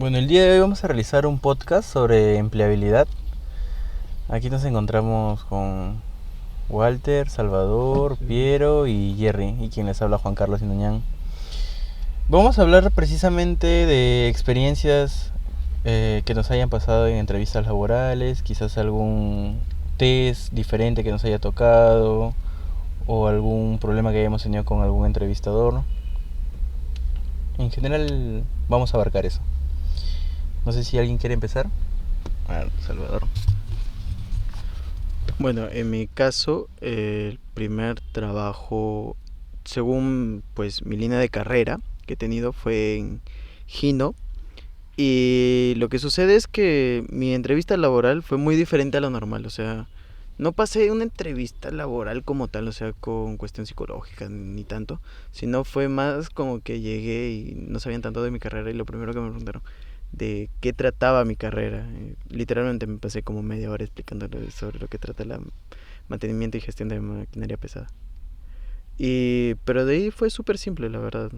Bueno, el día de hoy vamos a realizar un podcast sobre empleabilidad. Aquí nos encontramos con Walter, Salvador, Piero y Jerry, y quien les habla Juan Carlos Induñán. Vamos a hablar precisamente de experiencias que nos hayan pasado en entrevistas laborales, quizás algún test diferente que nos haya tocado o algún problema que hayamos tenido con algún entrevistador. En general vamos a abarcar eso. No sé si alguien quiere empezar. A ver, Salvador. Bueno, en mi caso, el primer trabajo, según pues mi línea de carrera que he tenido fue en Gino. Y lo que sucede es que mi entrevista laboral fue muy diferente a lo normal. O sea, no pasé una entrevista laboral como tal, o sea, con cuestión psicológica ni tanto, sino fue más como que llegué y no sabían tanto de mi carrera y lo primero que me preguntaron de qué trataba mi carrera. Literalmente me pasé como media hora explicándole sobre lo que trata el mantenimiento y gestión de maquinaria pesada. Pero de ahí fue súper simple, la verdad.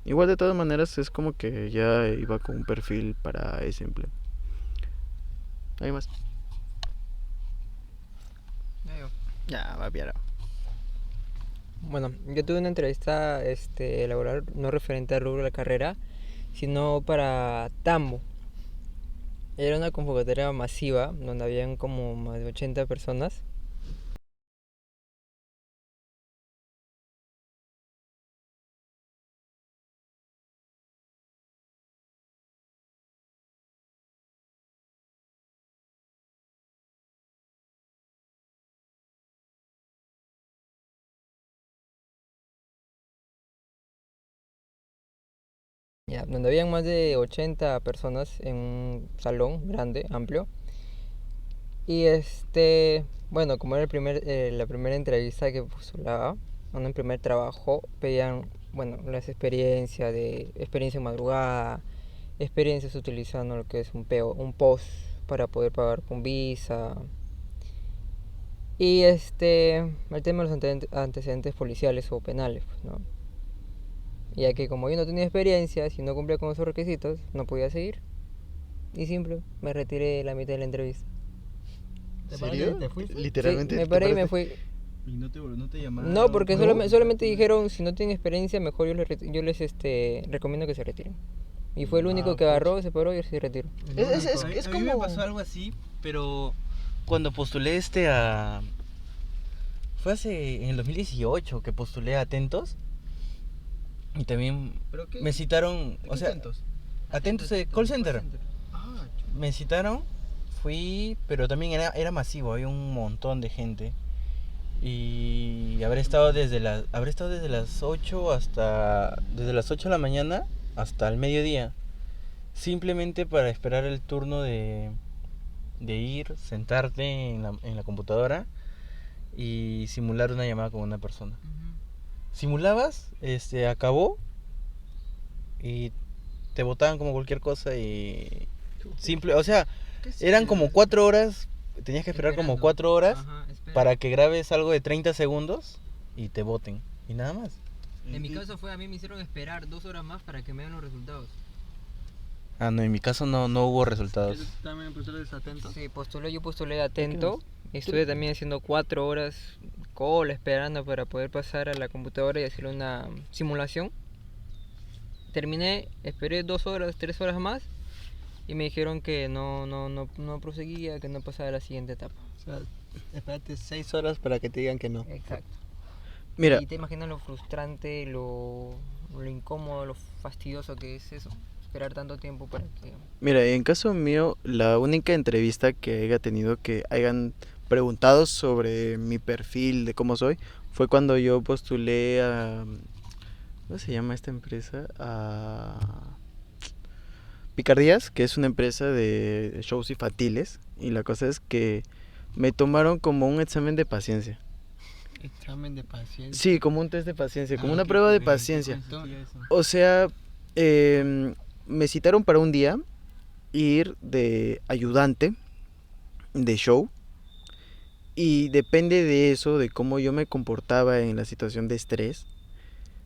Igual de todas maneras es como que ya iba con un perfil para ese empleo. ¿Hay más? Ya, va bien. Bueno, yo tuve una entrevista laboral no referente al rubro de la carrera, sino para Tambo. Era una convocatoria masiva donde habían como más de 80 personas. Ya, donde habían más de 80 personas en un salón grande, amplio. Y bueno, como era la primera entrevista que postulaba, en el primer trabajo, pedían, bueno, las experiencia en madrugada, experiencias utilizando lo que es un POS para poder pagar con Visa. Y el tema de los antecedentes policiales o penales, pues, ¿no? Ya que como yo no tenía experiencia, si no cumplía con esos requisitos, no podía seguir. Y simple, me retiré de la mitad de la entrevista. ¿En serio? ¿Te fuiste? Sí, ¿Literalmente me te paré y me paraste? fui. ¿Y no te llamaron? No, porque ¿No? solamente dijeron, si no tienen experiencia, mejor yo les recomiendo que se retiren. Y fue el único que agarró, se paró y se retiró. Es A mí me como... pasó algo así, pero cuando postulé Fue en el 2018 que postulé a Atentos. Y también me citaron, o sea, Atentos de call center. Me citaron, fui, pero también era masivo, había un montón de gente. Y habré estado desde las 8 de la mañana hasta el mediodía, simplemente para esperar el turno de ir, sentarte en la computadora y simular una llamada con una persona. Simulabas, acabó y te botaban como cualquier cosa y simple, o sea, eran como 4 horas, tenías que esperar como 4 horas. Ajá, para que grabes algo de 30 segundos y te voten. Y nada más. En mi caso a mí me hicieron esperar 2 horas más para que me den los resultados. Ah, no, en mi caso no hubo resultados. ¿También postulaste Atentos? Sí, yo postulé atento. Estuve también haciendo 4 horas cola esperando para poder pasar a la computadora y hacer una simulación. Terminé, esperé 2 horas, 3 horas más y me dijeron que no proseguía, que no pasaba a la siguiente etapa. O sea, espérate 6 horas para que te digan que no. Exacto. Mira, Y te imaginas lo frustrante, lo incómodo, lo fastidioso que es eso. Esperar tanto tiempo para que... mira, en caso mío, la única entrevista que haya tenido que hayan preguntado sobre mi perfil, de cómo soy, fue cuando yo postulé a... ¿Cómo se llama esta empresa? A Picardías, que es una empresa de shows infantiles. Y la cosa es que me tomaron como un examen de paciencia. Examen de paciencia. Sí, como un test de paciencia, como una prueba de paciencia. O sea, me citaron para un día ir de ayudante de show y depende de eso, de cómo yo me comportaba en la situación de estrés,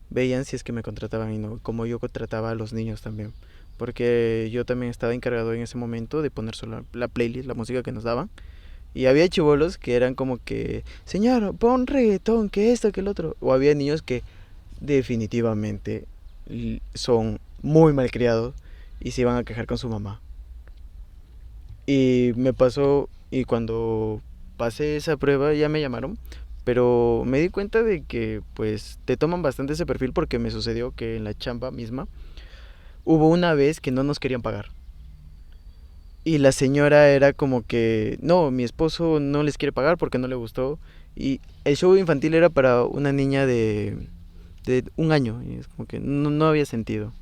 veían si es que me contrataban y no, como yo contrataba a los niños también. porque yo también estaba encargado en ese momento de poner solo la playlist, la música que nos daban. Y había chibolos que eran como que, señor, pon reggaetón, que esto, que el otro. O había niños que definitivamente son muy malcriados y se iban a quejar con su mamá. Y me pasó, y cuando pasé esa prueba ya me llamaron, pero me di cuenta de que pues te toman bastante ese perfil porque me sucedió que en la chamba misma hubo una vez que no nos querían pagar. Y la señora era como que, no, mi esposo no les quiere pagar porque no le gustó. Y el show infantil era para una niña de 1 año. Y es como que no había sentido.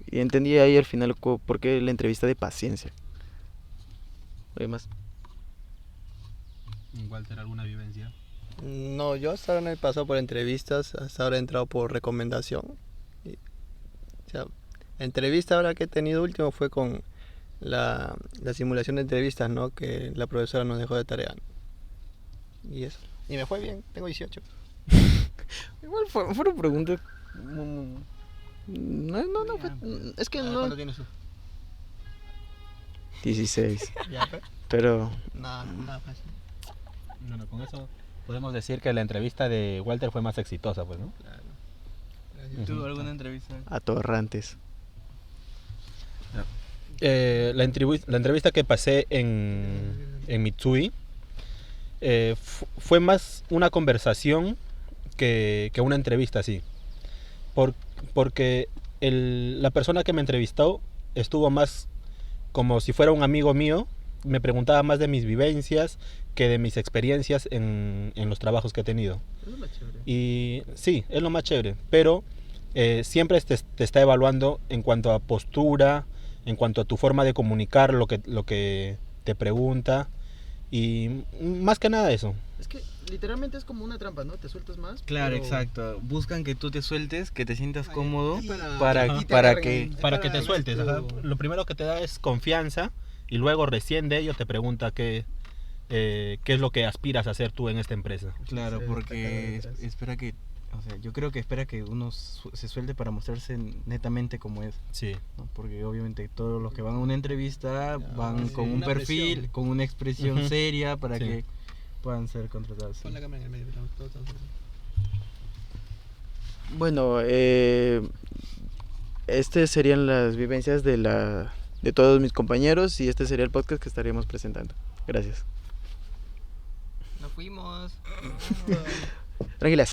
Y entendí ahí al final por qué la entrevista de paciencia. ¿Hay más? Walter, ¿alguna vivencia? No, yo hasta ahora no he pasado por entrevistas, hasta ahora he entrado por recomendación. Y, o sea, entrevista ahora que he tenido último fue con la simulación de entrevistas, ¿no? Que la profesora nos dejó de tarea. Y eso. Y me fue bien, tengo 18. Igual fueron preguntas... No, es que no... ¿Cuánto tienes tú? 16. Ya, pues. Pero Nada fácil. Bueno, con eso podemos decir que la entrevista de Walter fue más exitosa, pues, ¿no? Claro. ¿Tuvo alguna entrevista? atorrantes. La entrevista que pasé en Mitsui fue más una conversación que una entrevista, sí. Porque la persona que me entrevistó estuvo más como si fuera un amigo mío, me preguntaba más de mis vivencias que de mis experiencias en los trabajos que he tenido. Eso es lo chévere. Y sí, es lo más chévere, pero siempre te está evaluando en cuanto a postura, en cuanto a tu forma de comunicar lo que te pregunta, y más que nada eso. Es que literalmente es como una trampa, ¿no? Te sueltas más. Claro, pero- exacto. Buscan que tú te sueltes, que te sientas Ay, cómodo y para- para y te para agarren que... en- Para que te ver sueltes, tu- ajá. Lo primero que te da es confianza y luego recién de ello te pregunta qué es lo que aspiras a hacer tú en esta empresa. Claro, Sí, porque está claro, espera que... O sea, yo creo que espera que uno se suelte para mostrarse netamente como es, Sí. ¿no? Porque obviamente todos los que van a una entrevista van sí, con un una perfil, presión. con una expresión Ujú. seria para Sí. que puedan ser contratados. sí. Pon la cámara en el medio, todos estamos así. Bueno, estas serían las vivencias de todos mis compañeros y este sería el podcast que estaríamos presentando. Gracias. Nos fuimos. Tranquilas.